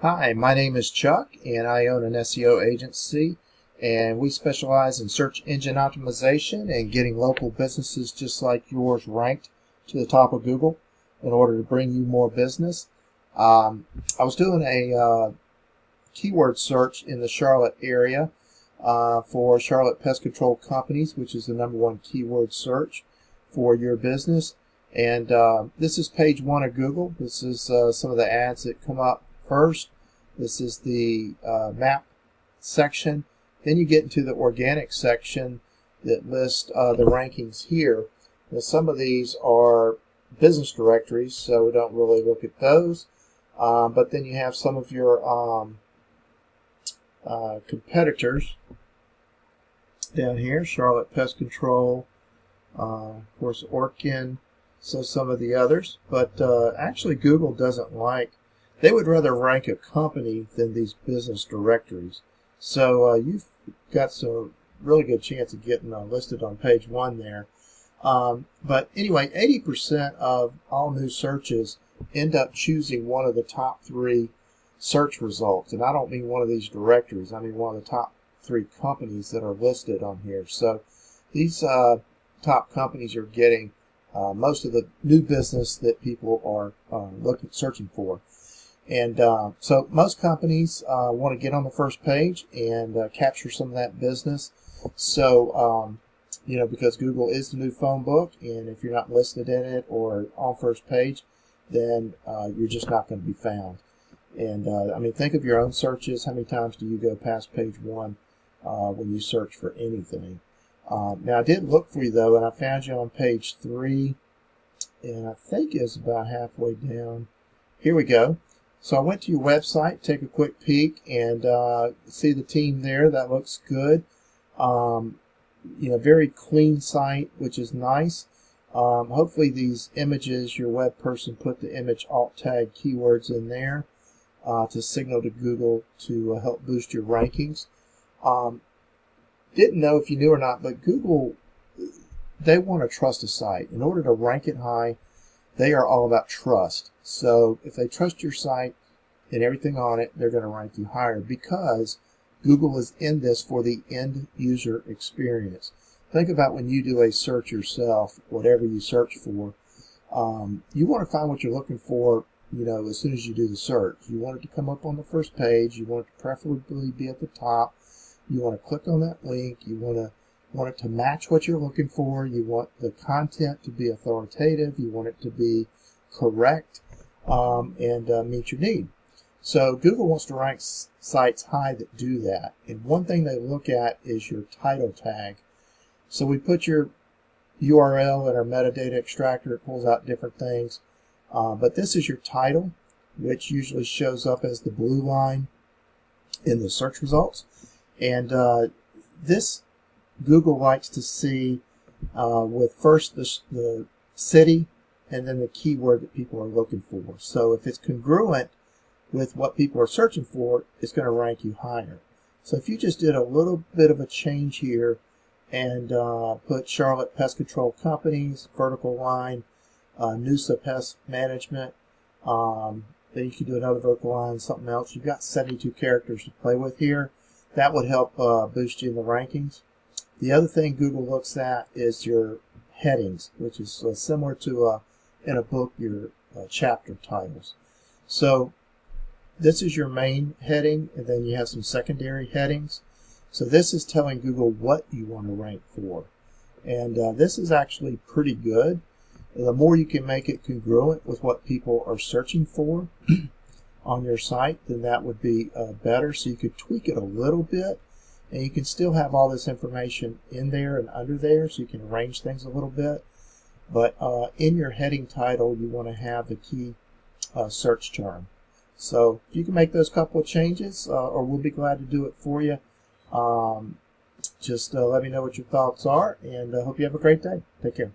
Hi, my name is Chuck, and I own an SEO agency, and we specialize in search engine optimization and getting local businesses just like yours ranked to the top of Google in order to bring you more business. I was doing a keyword search in the Charlotte area for Charlotte Pest Control Companies, which is the #1 keyword search for your business. And this is page 1 of Google. This is some of the ads that come up first. This is the map section. Then you get into the organic section that lists the rankings here. Now, some of these are business directories, so we don't really look at those. But then you have some of your competitors down here. Charlotte Pest Control, of course, Orkin, so some of the others. But actually Google doesn't like, they would rather rank a company than these business directories. So you've got some really good chance of getting listed on page 1 there. But anyway, 80% of all new searches end up choosing one of the top 3 search results. And I don't mean one of these directories. I mean one of the top 3 companies that are listed on here. So these top companies are getting most of the new business that people are searching for. And so most companies want to get on the first page and capture some of that business. So, because Google is the new phone book, and if you're not listed in it or on first page, then you're just not going to be found. And think of your own searches. How many times do you go past page 1 when you search for anything? Now, I did look for you, though, and I found you on page 3, and I think it's about halfway down. Here we go. So I went to your website, take a quick peek, and see the team there. That looks good. Very clean site, which is nice. Hopefully these images, your web person put the image alt tag keywords in there to signal to Google to help boost your rankings. Didn't know if you knew or not, but Google, they want to trust a site. In order to rank it high, they are all about trust. So if they trust your site and everything on it, they're going to rank you higher because Google is in this for the end user experience. Think about when you do a search yourself, whatever you search for, you want to find what you're looking for, as soon as you do the search. You want it to come up on the first page. You want it to preferably be at the top. You want to click on that link. You want it to match what you're looking for. You want the content to be authoritative. You want it to be correct and meet your need. So Google wants to rank sites high that do that. And one thing they look at is your title tag. So we put your URL in our metadata extractor. It pulls out different things. But this is your title, which usually shows up as the blue line in the search results. And this Google likes to see with first the city and then the keyword that people are looking for. So if it's congruent with what people are searching for, it's going to rank you higher. So if you just did a little bit of a change here and put Charlotte Pest Control Companies, vertical line, Noosa Pest Management, then you can do another vertical line, something else. You've got 72 characters to play with here. That would help boost you in the rankings. The other thing Google looks at is your headings, which is similar to in a book, your chapter titles. So this is your main heading, and then you have some secondary headings. So this is telling Google what you want to rank for. And this is actually pretty good. The more you can make it congruent with what people are searching for on your site, then that would be better. So you could tweak it a little bit, and you can still have all this information in there and under there, so you can arrange things a little bit. But in your heading title, you want to have the key search term. So you can make those couple of changes, or we'll be glad to do it for you. Just let me know what your thoughts are, and I hope you have a great day. Take care.